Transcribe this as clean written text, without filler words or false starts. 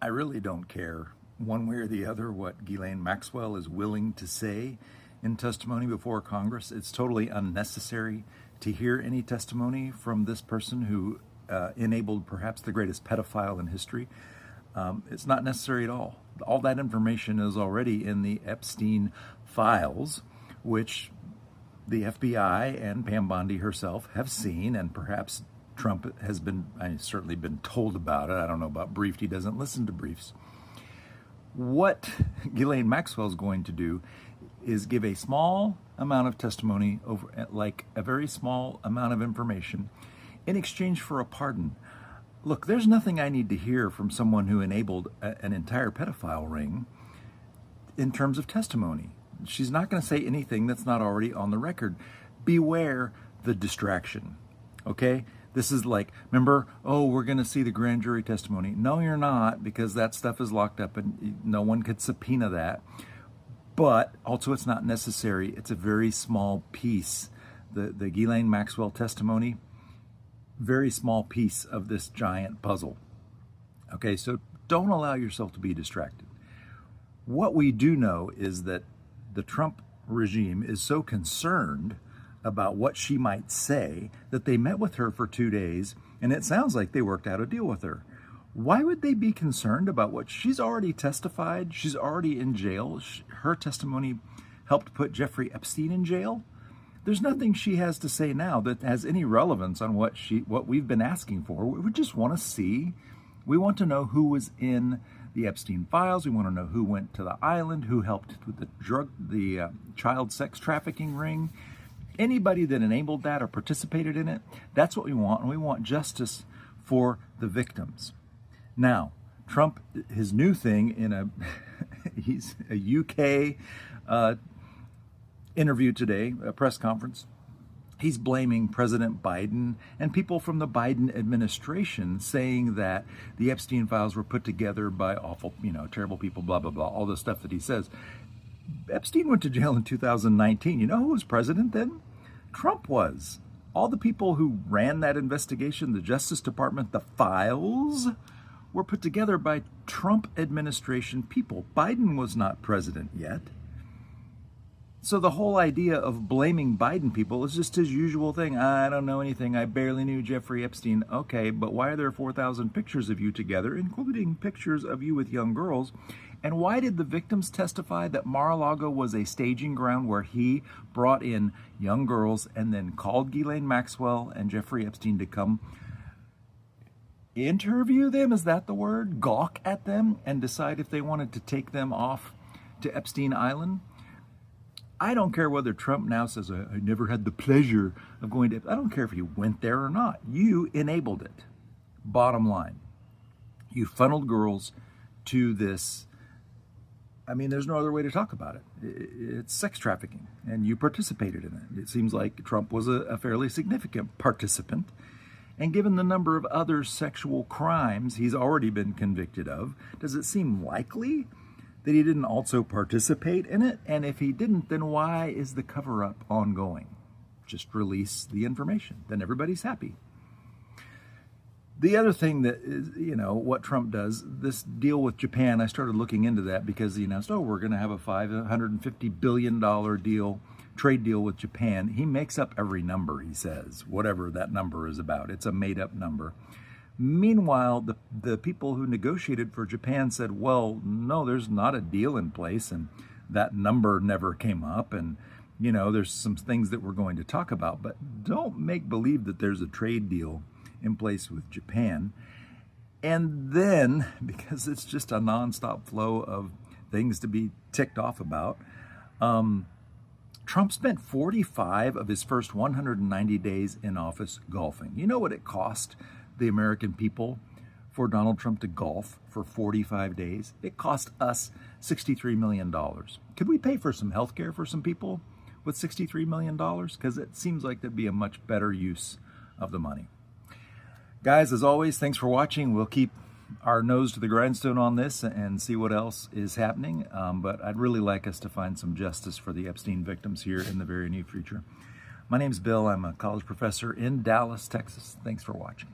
I really don't care one way or the other what Ghislaine Maxwell is willing to say in testimony before Congress. It's totally unnecessary to hear any testimony from this person who enabled perhaps the greatest pedophile in history. It's not necessary at all. All that information is already in the Epstein files, which the FBI and Pam Bondi herself have seen, and perhaps Trump has certainly been told about it. I don't know about briefed. He doesn't listen to briefs. What Ghislaine Maxwell is going to do is give a small amount of testimony over, like a very small amount of information, in exchange for a pardon. Look, there's nothing I need to hear from someone who enabled an entire pedophile ring in terms of testimony. She's not going to say anything that's not already on the record. Beware the distraction, okay? This is like, remember, oh, we're going to see the grand jury testimony. No, you're not, because that stuff is locked up and no one could subpoena that. But also it's not necessary. It's a very small piece. The Ghislaine Maxwell testimony, very small piece of this giant puzzle. Okay, so don't allow yourself to be distracted. What we do know is that the Trump regime is so concerned about what she might say that they met with her for 2 days, and it sounds like they worked out a deal with her. Why would they be concerned about what she's already testified? She's already in jail. Her testimony helped put Jeffrey Epstein in jail. There's nothing she has to say now that has any relevance on what we've been asking for. We just want to see. We want to know who was in the Epstein files. We want to know who went to the island, who helped with the child sex trafficking ring. Anybody that enabled that or participated in it, that's what we want, and we want justice for the victims. Now, Trump, his new thing he's a UK interview today, a press conference, he's blaming President Biden and people from the Biden administration, saying that the Epstein files were put together by awful, terrible people, blah, blah, blah, all the stuff that he says. Epstein went to jail in 2019. You know who was president then? Trump was. All the people who ran that investigation, the Justice Department, the files, were put together by Trump administration people. Biden was not president yet. So the whole idea of blaming Biden people is just his usual thing. I don't know anything. I barely knew Jeffrey Epstein. Okay, but why are there 4,000 pictures of you together, including pictures of you with young girls? And why did the victims testify that Mar-a-Lago was a staging ground where he brought in young girls and then called Ghislaine Maxwell and Jeffrey Epstein to come interview them? Is that the word? Gawk at them and decide if they wanted to take them off to Epstein Island? I don't care whether Trump now says, I never had the pleasure of going to, I don't care if he went there or not. You enabled it. Bottom line, you funneled girls to this. I mean, there's no other way to talk about it. It's sex trafficking, and you participated in it. It seems like Trump was a fairly significant participant. And given the number of other sexual crimes he's already been convicted of, does it seem likely that he didn't also participate in it? And if he didn't, then why is the cover-up ongoing? Just release the information. Then everybody's happy. The other thing that is, what Trump does, this deal with Japan, I started looking into that because he announced, we're going to have a $550 billion trade deal with Japan. He makes up every number, he says, whatever that number is about. It's a made-up number. Meanwhile, the people who negotiated for Japan said, well, no, there's not a deal in place, and that number never came up, and there's some things that we're going to talk about, but don't make believe that there's a trade deal in place with Japan. And then, because it's just a nonstop flow of things to be ticked off about, Trump spent 45 of his first 190 days in office golfing. You know what it cost the American people for Donald Trump to golf for 45 days? It cost us $63 million. Could we pay for some health care for some people with $63 million? Because it seems like that'd be a much better use of the money. Guys, as always, thanks for watching. We'll keep our nose to the grindstone on this and see what else is happening. But I'd really like us to find some justice for the Epstein victims here in the very near future. My name's Bill. I'm a college professor in Dallas, Texas. Thanks for watching.